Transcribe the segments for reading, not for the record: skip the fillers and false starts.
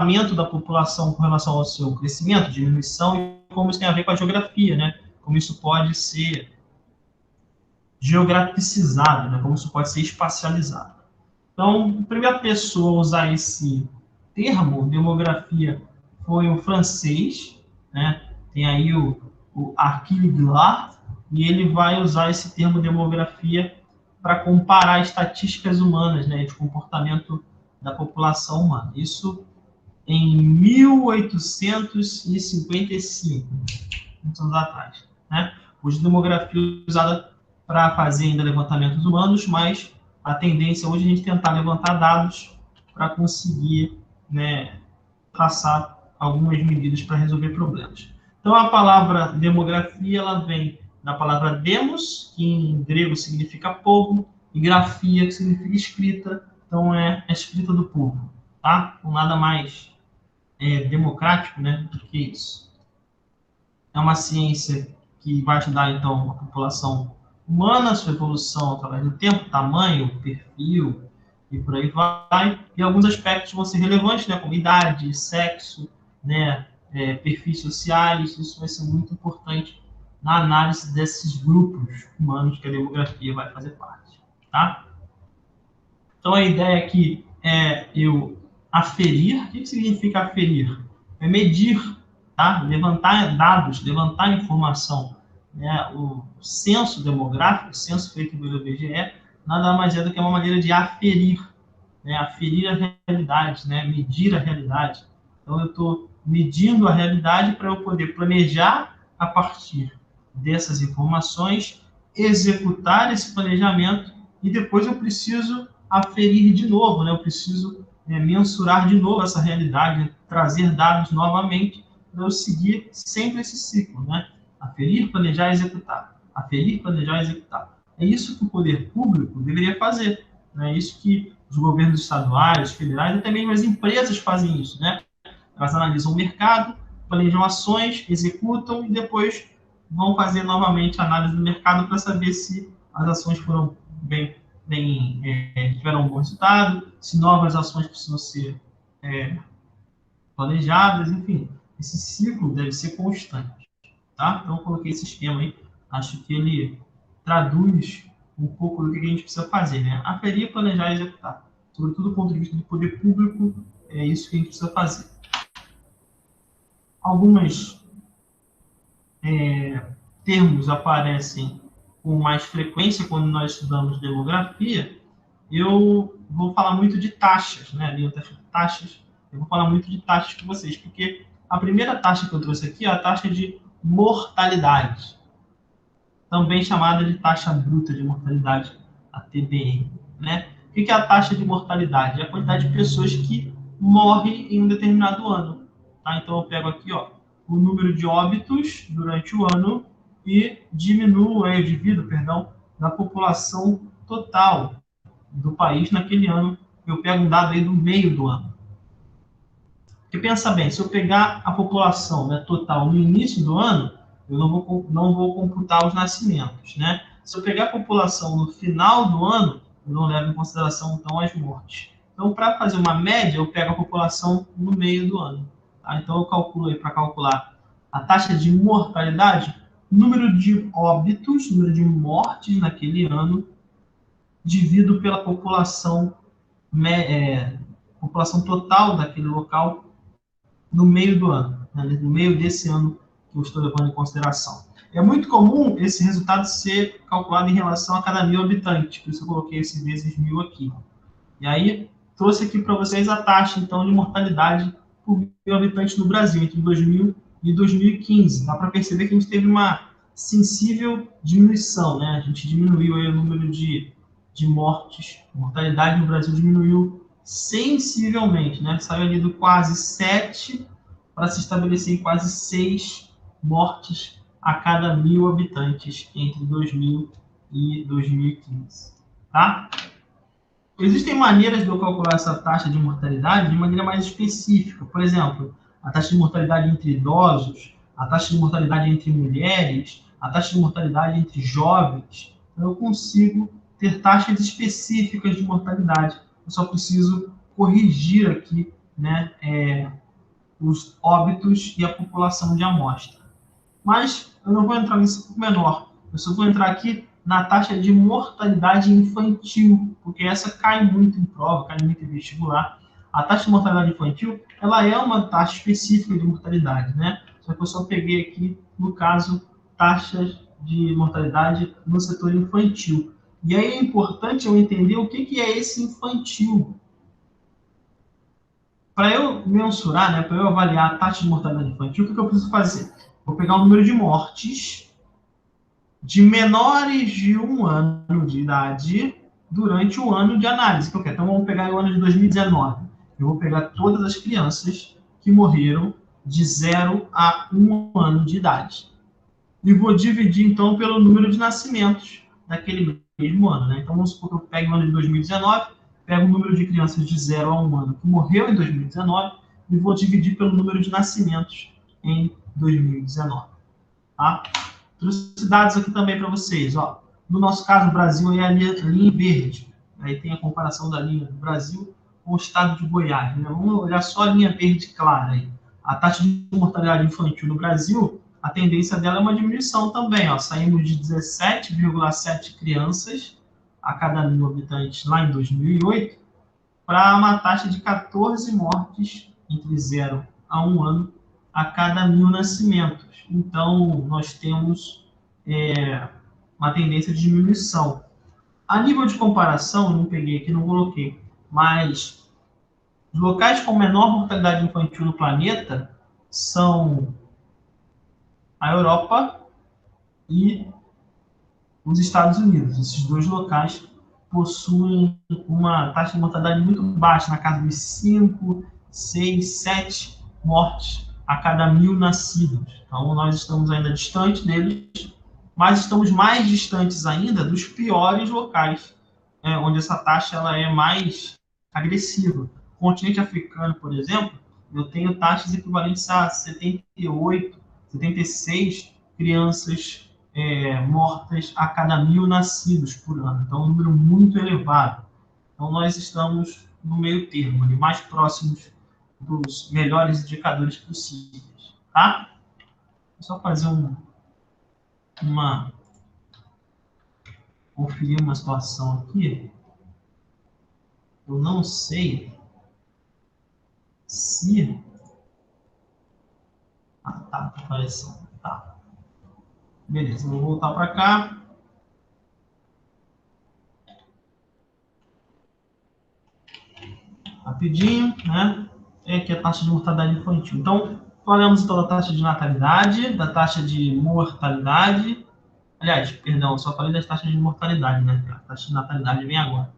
comportamento da população com relação ao seu crescimento, diminuição, e como isso tem a ver com a geografia, né? Como isso pode ser geograficizado, né? Como isso pode ser espacializado. Então, a primeira pessoa a usar esse termo, demografia, foi o francês, né? Tem aí o Achille Glard, e ele vai usar esse termo demografia para comparar estatísticas humanas, né, de comportamento da população humana. Isso em 1855, muitos anos atrás, né? Hoje, demografia é usada para fazer ainda levantamentos humanos, mas a tendência hoje é a gente tentar levantar dados para conseguir, né, traçar algumas medidas para resolver problemas. Então, a palavra demografia, ela vem da palavra demos, que em grego significa povo, e grafia, que significa escrita. Então, é a escrita do povo, tá? Então, nada mais democrático, né, do que isso. É uma ciência que vai estudar, então, a população humana, sua evolução através do tempo, tamanho, perfil, e por aí vai. E alguns aspectos vão ser relevantes, né, como idade, sexo, né, perfis sociais. Isso vai ser muito importante na análise desses grupos humanos que a demografia vai fazer parte, tá? Então, a ideia aqui é eu aferir. O que significa aferir? É medir, tá? Levantar dados, levantar informação. Né? O censo demográfico, o censo feito pelo IBGE, nada mais é do que uma maneira de aferir, né? Aferir a realidade, né? Medir a realidade. Então, eu estou medindo a realidade para eu poder planejar a partir dessas informações, executar esse planejamento, e depois eu preciso aferir de novo, né? Eu preciso mensurar de novo essa realidade, trazer dados novamente para eu seguir sempre esse ciclo, né? Aferir, planejar, executar. Aferir, planejar, executar. É isso que o poder público deveria fazer, né? É isso que os governos estaduais, federais, até mesmo as empresas fazem isso, né? Elas analisam o mercado, planejam ações, executam e depois vão fazer novamente a análise do mercado para saber se as ações foram tiveram um bom resultado, se novas ações precisam ser planejadas, enfim. Esse ciclo deve ser constante, tá? Então, eu coloquei esse esquema aí, acho que ele traduz um pouco do que a gente precisa fazer, né? Aferir, planejar e executar. Sobretudo do ponto de vista do poder público, é isso que a gente precisa fazer. Alguns termos aparecem com mais frequência quando nós estudamos demografia. Eu vou falar muito de taxas, né? Ali eu tenho taxas. Eu vou falar muito de taxas com vocês, porque a primeira taxa que eu trouxe aqui é a taxa de mortalidade, também chamada de taxa bruta de mortalidade, a TBM, né? O que é a taxa de mortalidade? É a quantidade de pessoas que morrem em um determinado ano, tá? Então eu pego aqui, ó, o número de óbitos durante o ano e eu divido, da população total do país naquele ano. Eu pego um dado aí do meio do ano. Porque pensa bem, se eu pegar a população, né, total no início do ano, eu não vou computar os nascimentos, né? Se eu pegar a população no final do ano, eu não levo em consideração, então, as mortes. Então, para fazer uma média, eu pego a população no meio do ano. Tá? Então, eu calculo aí, para calcular a taxa de mortalidade, número de óbitos, número de mortes naquele ano, dividido pela população total daquele local no meio do ano, né? No meio desse ano que eu estou levando em consideração. É muito comum esse resultado ser calculado em relação a cada 1.000 habitantes, por isso eu coloquei esse vezes 1.000 aqui. E aí, trouxe aqui para vocês a taxa, então, de mortalidade por 1.000 habitantes no Brasil, entre 2000 e 2015. Dá para perceber que a gente teve uma sensível diminuição, né? A gente diminuiu aí o número de mortes, a mortalidade no Brasil diminuiu sensivelmente, né? Saiu ali do quase 7 para se estabelecer em quase 6 mortes a cada 1.000 habitantes entre 2000 e 2015, tá? Existem maneiras de eu calcular essa taxa de mortalidade de maneira mais específica. Por exemplo, a taxa de mortalidade entre idosos, a taxa de mortalidade entre mulheres, a taxa de mortalidade entre jovens. Então, eu consigo ter taxas específicas de mortalidade. Eu só preciso corrigir aqui né, os óbitos e a população de amostra. Mas eu não vou entrar nisso menor. Eu só vou entrar aqui na taxa de mortalidade infantil, porque essa cai muito em prova, cai muito em vestibular. A taxa de mortalidade infantil, ela é uma taxa específica de mortalidade, né? Só que eu só peguei aqui, no caso, taxas de mortalidade no setor infantil. E aí é importante eu entender o que é esse infantil. Para eu mensurar, né, para eu avaliar a taxa de mortalidade infantil, o que eu preciso fazer? Vou pegar o número de mortes de menores de 1 ano de idade durante o ano de análise. Então vamos pegar o ano de 2019. Eu vou pegar todas as crianças que morreram de 0 a 1 ano de idade. E vou dividir, então, pelo número de nascimentos daquele mesmo ano. Né? Então, vamos supor que eu pegue o ano de 2019, pego o número de crianças de 0 a 1 ano que morreu em 2019 e vou dividir pelo número de nascimentos em 2019. Tá? Trouxe dados aqui também para vocês. Ó. No nosso caso, o Brasil é a linha verde. Aí tem a comparação da linha do Brasil com o estado de Goiás. Né? Vamos olhar só a linha verde clara. Aí. A taxa de mortalidade infantil no Brasil, a tendência dela é uma diminuição também. Ó. Saímos de 17,7 crianças a cada 1.000 habitantes lá em 2008 para uma taxa de 14 mortes entre 0 a 1 ano a cada 1.000 nascimentos. Então, nós temos uma tendência de diminuição. A nível de comparação, não peguei aqui, não coloquei, mas os locais com menor mortalidade infantil no planeta são a Europa e os Estados Unidos. Esses dois locais possuem uma taxa de mortalidade muito baixa, na casa de 5, 6, 7 mortes a cada 1.000 nascidos. Então, nós estamos ainda distante deles, mas estamos mais distantes ainda dos piores locais, onde essa taxa ela é mais agressiva. O continente africano, por exemplo, eu tenho taxas equivalentes a 78, 76 crianças mortas a cada 1.000 nascidos por ano. Então, é um número muito elevado. Então, nós estamos no meio termo, ali, mais próximos dos melhores indicadores possíveis. Tá? Vou só fazer conferir uma situação aqui. Eu não sei se... Ah, tá aparecendo. Tá. Beleza, vou voltar para cá. Rapidinho, né? É aqui a taxa de mortalidade infantil. Então, falamos então da taxa de natalidade, da taxa de mortalidade. Aliás, perdão, só falei das taxas de mortalidade, né? A taxa de natalidade vem agora.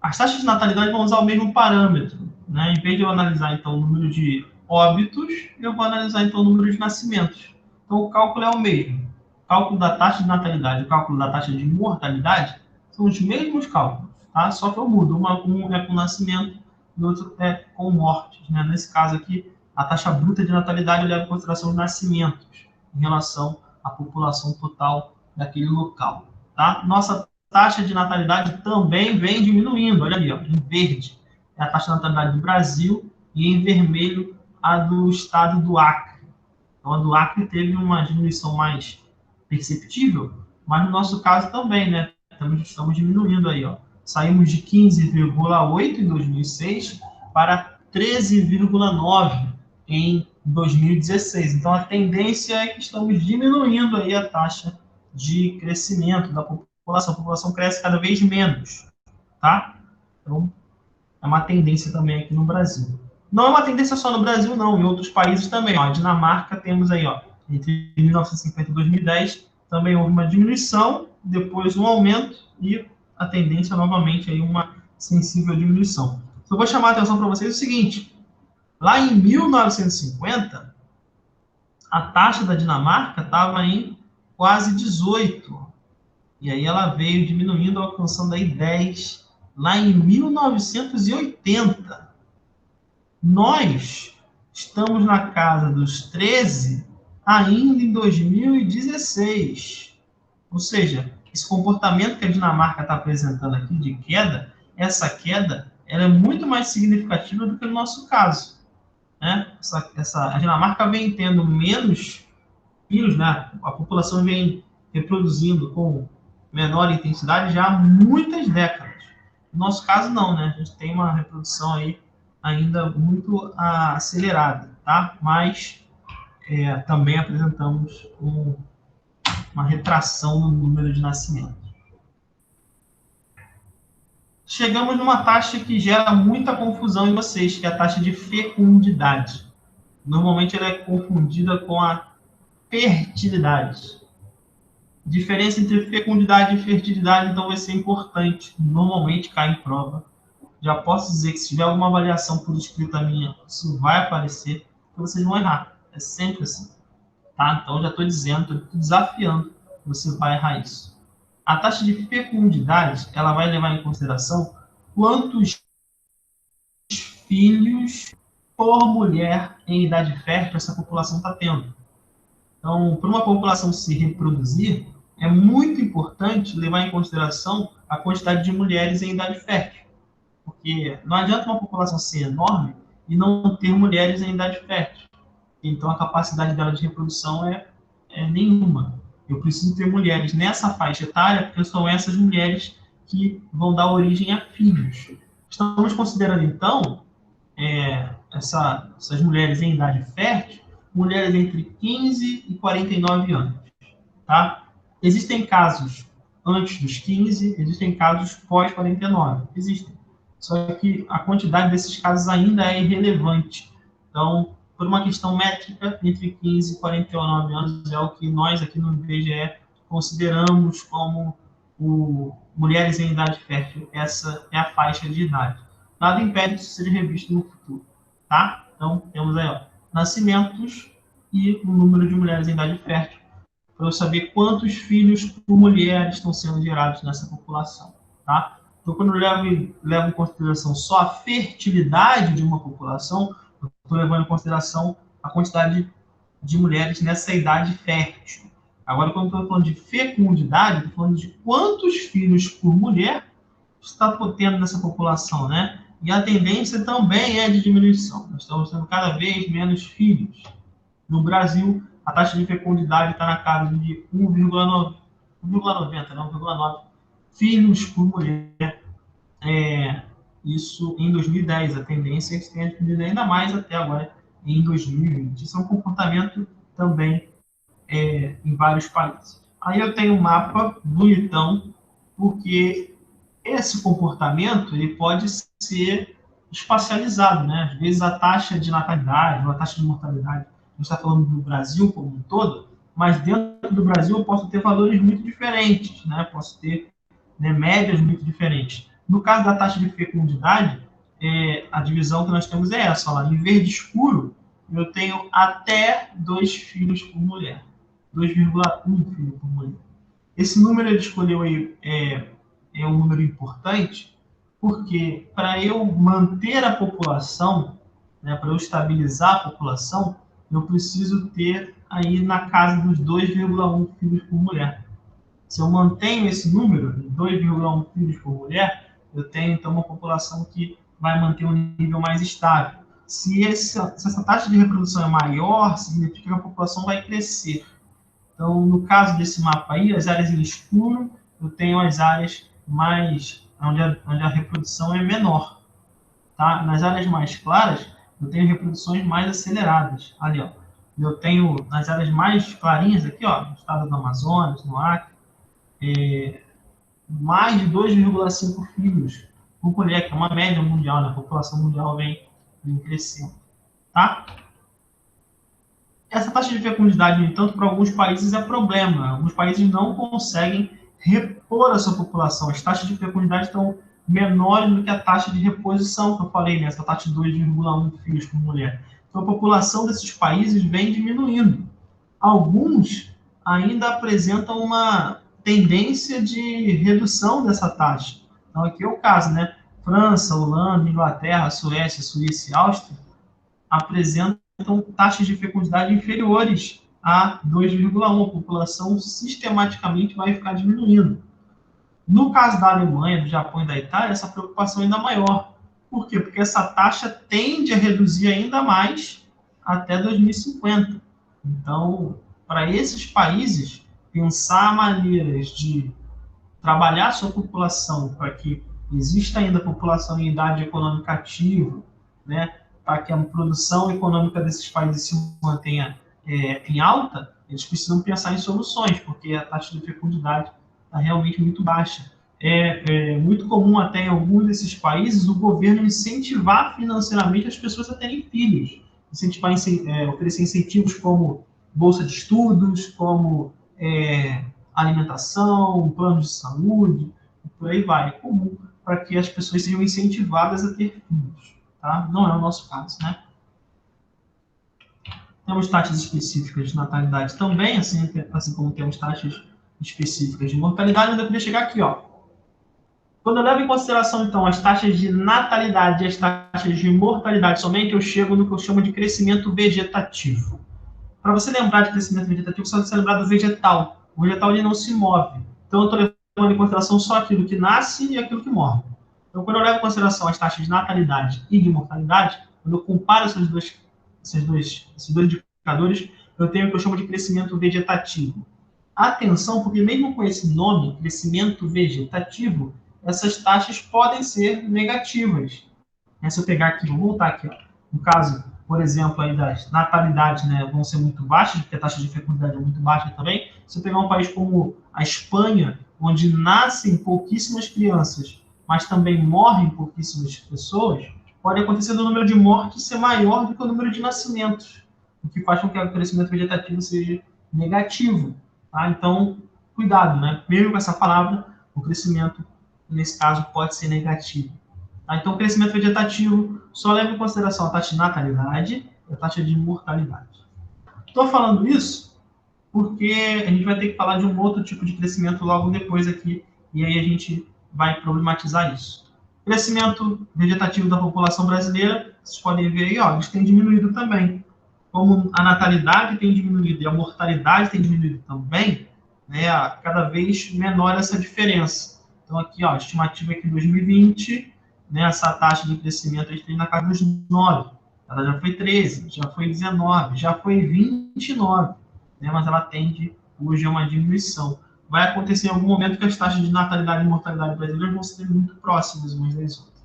As taxas de natalidade vão usar o mesmo parâmetro, né? Em vez de eu analisar, então, o número de óbitos, eu vou analisar, então, o número de nascimentos. Então, o cálculo é o mesmo. O cálculo da taxa de natalidade e o cálculo da taxa de mortalidade são os mesmos cálculos, tá? Só que eu mudo. Um é com nascimento e o outro é com mortes, né? Nesse caso aqui, a taxa bruta de natalidade leva em consideração os nascimentos em relação à população total daquele local, tá? Nossa taxa de natalidade também vem diminuindo. Olha ali, ó, em verde é a taxa de natalidade do Brasil e em vermelho a do estado do Acre. Então, a do Acre teve uma diminuição mais perceptível, mas no nosso caso também, né? Estamos diminuindo aí, ó. Saímos de 15,8 em 2006 para 13,9 em 2016. Então, a tendência é que estamos diminuindo aí a taxa de crescimento da população. A população cresce cada vez menos, tá? Então, é uma tendência também aqui no Brasil. Não é uma tendência só no Brasil, não. Em outros países também. Ó, a Dinamarca temos aí, ó, entre 1950 e 2010, também houve uma diminuição, depois um aumento e a tendência novamente aí uma sensível diminuição. Só vou chamar a atenção para vocês o seguinte: lá em 1950, a taxa da Dinamarca estava em quase 18. E aí ela veio diminuindo, alcançando aí 10 lá em 1980. Nós estamos na casa dos 13 ainda em 2016. Ou seja, esse comportamento que a Dinamarca está apresentando aqui de queda, essa queda ela é muito mais significativa do que no nosso caso, né? A Dinamarca vem tendo menos filhos, né? A população vem reproduzindo com menor intensidade já há muitas décadas. No nosso caso, não, né? A gente tem uma reprodução aí ainda muito acelerada, tá? Mas também apresentamos uma retração no número de nascimentos. Chegamos numa taxa que gera muita confusão em vocês, que é a taxa de fecundidade. Normalmente ela é confundida com a fertilidade. Diferença entre fecundidade e fertilidade, então, vai ser importante. Normalmente cai em prova. Já posso dizer que se tiver alguma avaliação por escrita minha, isso vai aparecer, que vocês vão errar. É sempre assim. Tá? Então, já estou dizendo, estou desafiando que você vai errar isso. A taxa de fecundidade, ela vai levar em consideração quantos filhos por mulher em idade fértil essa população está tendo. Então, para uma população se reproduzir, é muito importante levar em consideração a quantidade de mulheres em idade fértil. Porque não adianta uma população ser enorme e não ter mulheres em idade fértil. Então, a capacidade dela de reprodução é nenhuma. Eu preciso ter mulheres nessa faixa etária, porque são essas mulheres que vão dar origem a filhos. Estamos considerando, então, essas mulheres em idade fértil, mulheres entre 15 e 49 anos. Tá? Existem casos antes dos 15, existem casos pós-49. Existem. Só que a quantidade desses casos ainda é irrelevante. Então, por uma questão métrica, entre 15 e 49 anos é o que nós aqui no IBGE consideramos como mulheres em idade fértil. Essa é a faixa de idade. Nada impede que isso seja revisto no futuro. Tá? Então, temos aí nascimentos e o número de mulheres em idade fértil, para eu saber quantos filhos por mulher estão sendo gerados nessa população. Tá? Então, quando eu levo em consideração só a fertilidade de uma população, eu estou levando em consideração a quantidade de mulheres nessa idade fértil. Agora, quando eu estou falando de fecundidade, estou falando de quantos filhos por mulher está tendo nessa população, né? E a tendência também é de diminuição. Nós estamos tendo cada vez menos filhos. No Brasil, a taxa de fecundidade está na casa de 1,9 filhos por mulher. Isso em 2010. A tendência é que tenha diminuído ainda mais até agora, em 2020. Isso é um comportamento também em vários países. Aí eu tenho um mapa bonitão, porque esse comportamento ele pode ser espacializado, né? Às vezes a taxa de natalidade ou a taxa de mortalidade, a gente está falando do Brasil como um todo, mas dentro do Brasil eu posso ter valores muito diferentes, né? Posso ter médias muito diferentes. No caso da taxa de fecundidade, a divisão que nós temos é essa, lá, em verde escuro, eu tenho até 2 filhos por mulher, 2,1 filho por mulher. Esse número ele escolheu aí é um número importante, porque para eu manter a população, né, para eu estabilizar a população, eu preciso ter aí na casa dos 2,1 filhos por mulher. Se eu mantenho esse número, 2,1 filhos por mulher, eu tenho então uma população que vai manter um nível mais estável. Se essa taxa de reprodução é maior, significa que a população vai crescer. Então, no caso desse mapa aí, as áreas em escuro, eu tenho as áreas mais onde a reprodução é menor. Tá? Nas áreas mais claras, eu tenho reproduções mais aceleradas. Ali, ó. Eu tenho nas áreas mais clarinhas aqui, ó, no estado do Amazonas, no Acre, mais de 2,5 filhos por mulher, que é uma média mundial, né? A população mundial vem crescendo. Tá? Essa taxa de fecundidade, no entanto, para alguns países é problema. Alguns países não conseguem repor a sua população. As taxas de fecundidade estão menores do que a taxa de reposição que eu falei, né? Essa taxa de 2,1 filhos por mulher. Então, a população desses países vem diminuindo. Alguns ainda apresentam uma tendência de redução dessa taxa. Então, aqui é o caso, né? França, Holanda, Inglaterra, Suécia, Suíça e Áustria apresentam taxas de fecundidade inferiores a 2,1. A população sistematicamente vai ficar diminuindo. No caso da Alemanha, do Japão e da Itália, essa preocupação é ainda maior. Por quê? Porque essa taxa tende a reduzir ainda mais até 2050. Então, para esses países, pensar maneiras de trabalhar a sua população para que exista ainda população em idade econômica ativa, né, para que a produção econômica desses países se mantenha em alta, eles precisam pensar em soluções, porque a taxa de fecundidade está realmente muito baixa. É muito comum até em alguns desses países o governo incentivar financeiramente as pessoas a terem filhos, oferecer incentivos como bolsa de estudos, como alimentação, planos de saúde, e por aí vai. É comum para que as pessoas sejam incentivadas a ter filhos. Tá? Não é o nosso caso, né? Temos taxas específicas de natalidade também, assim como temos taxas específicas de mortalidade. Eu queria chegar aqui, ó. Quando eu levo em consideração, então, as taxas de natalidade e as taxas de mortalidade somente, eu chego no que eu chamo de crescimento vegetativo. Para você lembrar de crescimento vegetativo, só você lembrar do vegetal. O vegetal ele não se move. Então, eu estou levando em consideração só aquilo que nasce e aquilo que morre. Então, quando eu levo em consideração as taxas de natalidade e de mortalidade, quando eu comparo esses dois indicadores, eu tenho o que eu chamo de crescimento vegetativo. Atenção, porque mesmo com esse nome, crescimento vegetativo, essas taxas podem ser negativas. Se eu pegar aqui, vou voltar aqui, ó. No caso, por exemplo, aí das natalidades, né, vão ser muito baixas, porque a taxa de fecundidade é muito baixa também. Se eu pegar um país como a Espanha, onde nascem pouquíssimas crianças, mas também morrem pouquíssimas pessoas, pode acontecer do número de mortes ser maior do que o número de nascimentos, o que faz com que o crescimento vegetativo seja negativo. Tá? Então, cuidado, né? Mesmo com essa palavra, o crescimento, nesse caso, pode ser negativo. Tá? Então, o crescimento vegetativo só leva em consideração a taxa de natalidade e a taxa de mortalidade. Estou falando isso porque a gente vai ter que falar de um outro tipo de crescimento logo depois aqui, e aí a gente vai problematizar isso. O crescimento vegetativo da população brasileira, vocês podem ver aí, ó, eles têm diminuído também. Como a natalidade tem diminuído e a mortalidade tem diminuído também, né, cada vez menor essa diferença. Então, aqui, ó, a estimativa é que em 2020, né, essa taxa de crescimento a gente tem na casa dos 9. Ela já foi 13, já foi 19, já foi 29, né, mas ela tende hoje a uma diminuição. Vai acontecer em algum momento que as taxas de natalidade e mortalidade brasileiras vão ser muito próximas umas das outras.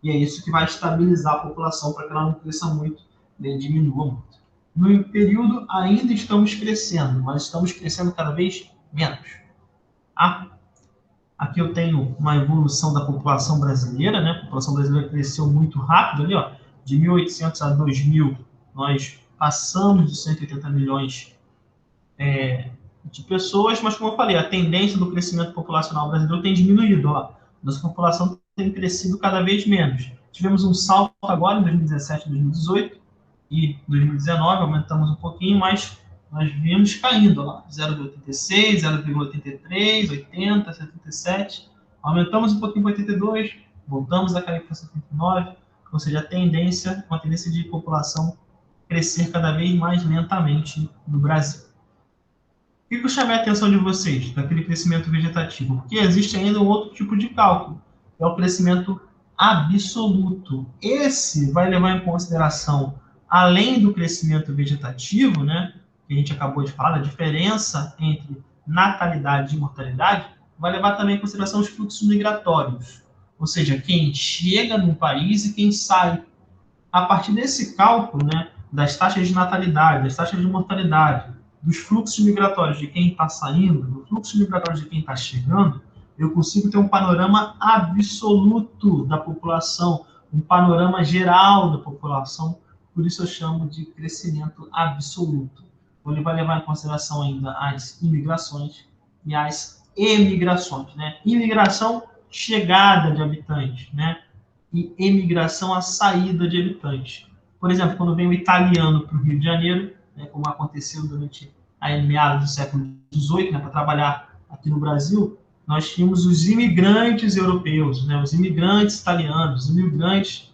E é isso que vai estabilizar a população para que ela não cresça muito, nem diminua muito. No período, ainda estamos crescendo, mas estamos crescendo cada vez menos. Aqui eu tenho uma evolução da população brasileira, né? A população brasileira cresceu muito rápido ali, ó. De 1800 a 2000, nós passamos de 180 milhões de pessoas, mas como eu falei, a tendência do crescimento populacional brasileiro tem diminuído, ó. Nossa população tem crescido cada vez menos. Tivemos um salto agora em 2017 e 2018, e 2019 aumentamos um pouquinho, mas nós viemos caindo, ó, 0,86, 0,83, 80, 77, aumentamos um pouquinho para 82, voltamos a cair para 79, ou seja, uma tendência de população crescer cada vez mais lentamente no Brasil. O que eu chamei a atenção de vocês daquele crescimento vegetativo? Porque existe ainda um outro tipo de cálculo, que é o crescimento absoluto. Esse vai levar em consideração, além do crescimento vegetativo, né, que a gente acabou de falar, a diferença entre natalidade e mortalidade, vai levar também em consideração os fluxos migratórios. Ou seja, quem chega no país e quem sai. A partir desse cálculo, né, das taxas de natalidade, das taxas de mortalidade, dos fluxos migratórios de quem está saindo, dos fluxos migratórios de quem está chegando, eu consigo ter um panorama absoluto da população, um panorama geral da população, por isso eu chamo de crescimento absoluto. Ele vai levar em consideração ainda as imigrações e as emigrações, né? Imigração, chegada de habitantes, né? E emigração, a saída de habitantes. Por exemplo, quando vem o italiano para o Rio de Janeiro, né, como aconteceu durante a meados do século XVIII, né, para trabalhar aqui no Brasil, nós tínhamos os imigrantes europeus, né, os imigrantes italianos, os imigrantes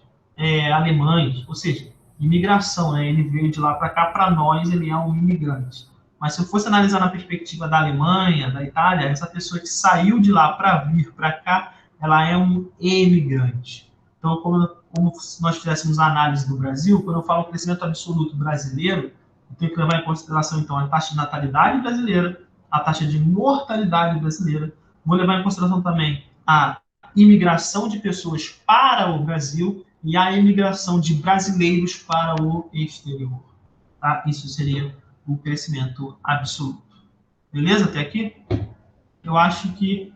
alemães, ou seja, imigração, né, ele veio de lá para cá, para nós ele é um imigrante. Mas se eu fosse analisar na perspectiva da Alemanha, da Itália, essa pessoa que saiu de lá para vir para cá, ela é um emigrante. Então, como se nós fizéssemos a análise do Brasil, quando eu falo crescimento absoluto brasileiro, eu tenho que levar em consideração, então, a taxa de natalidade brasileira, a taxa de mortalidade brasileira. Vou levar em consideração também a imigração de pessoas para o Brasil e a imigração de brasileiros para o exterior. Tá? Isso seria o crescimento absoluto. Beleza? Até aqui? Eu acho que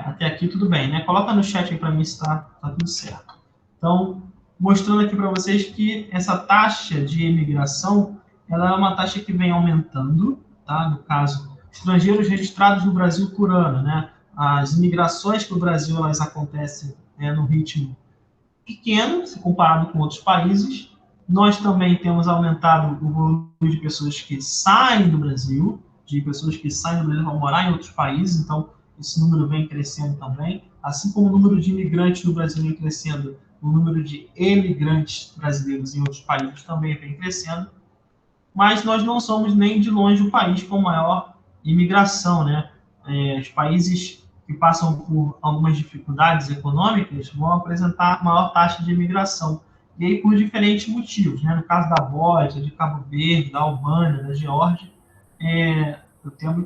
até aqui tudo bem, né? Coloca no chat aí para mim se está tudo certo. Então, mostrando aqui para vocês que essa taxa de imigração, ela é uma taxa que vem aumentando, tá? No caso, estrangeiros registrados no Brasil por ano, né? As imigrações para o Brasil, elas acontecem no ritmo pequeno, se comparado com outros países. Nós também temos aumentado o volume de pessoas que saem do Brasil, de pessoas que saem do Brasil para morar em outros países, então esse número vem crescendo também. Assim como o número de imigrantes no Brasil vem crescendo, o número de emigrantes brasileiros em outros países também vem crescendo. Mas nós não somos nem de longe o país com maior imigração, né? Os países que passam por algumas dificuldades econômicas vão apresentar maior taxa de imigração. E aí por diferentes motivos, né? No caso da Bósnia, de Cabo Verde, da Albânia, da Geórgia,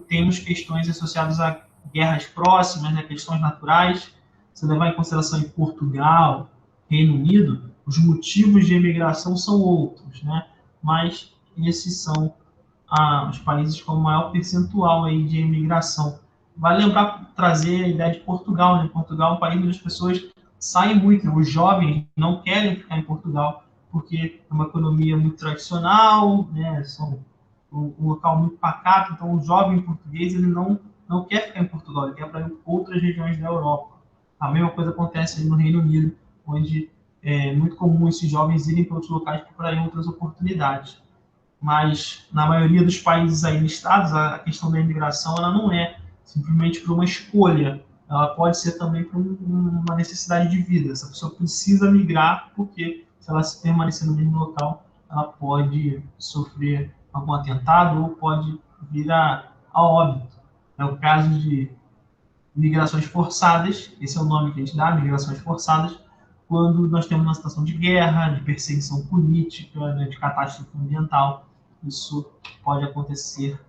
temos questões associadas a guerras próximas, né? Questões naturais. Se levar em consideração em Portugal, Reino Unido, os motivos de imigração são outros, né? Mas esses são os países com maior percentual aí de imigração. Vale lembrar, trazer a ideia de Portugal, né? Portugal é um país onde as pessoas saem muito, né? Os jovens não querem ficar em Portugal porque é uma economia muito tradicional, né? São um local muito pacato, então o jovem português ele não quer ficar em Portugal, ele quer para outras regiões da Europa. A mesma coisa acontece aí no Reino Unido, onde é muito comum esses jovens irem para outros locais procurarem outras oportunidades. Mas na maioria dos países aí listados, a questão da imigração ela não é simplesmente por uma escolha, ela pode ser também por uma necessidade de vida. Essa pessoa precisa migrar porque se ela se permanecer no mesmo local, ela pode sofrer algum atentado ou pode vir a óbito. É o caso de migrações forçadas, esse é o nome que a gente dá, migrações forçadas, quando nós temos uma situação de guerra, de perseguição política, né, de catástrofe ambiental. Isso pode acontecer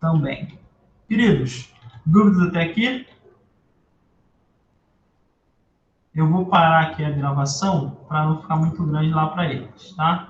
também. Queridos, dúvidas até aqui? Eu vou parar aqui a gravação para não ficar muito grande lá para eles, tá?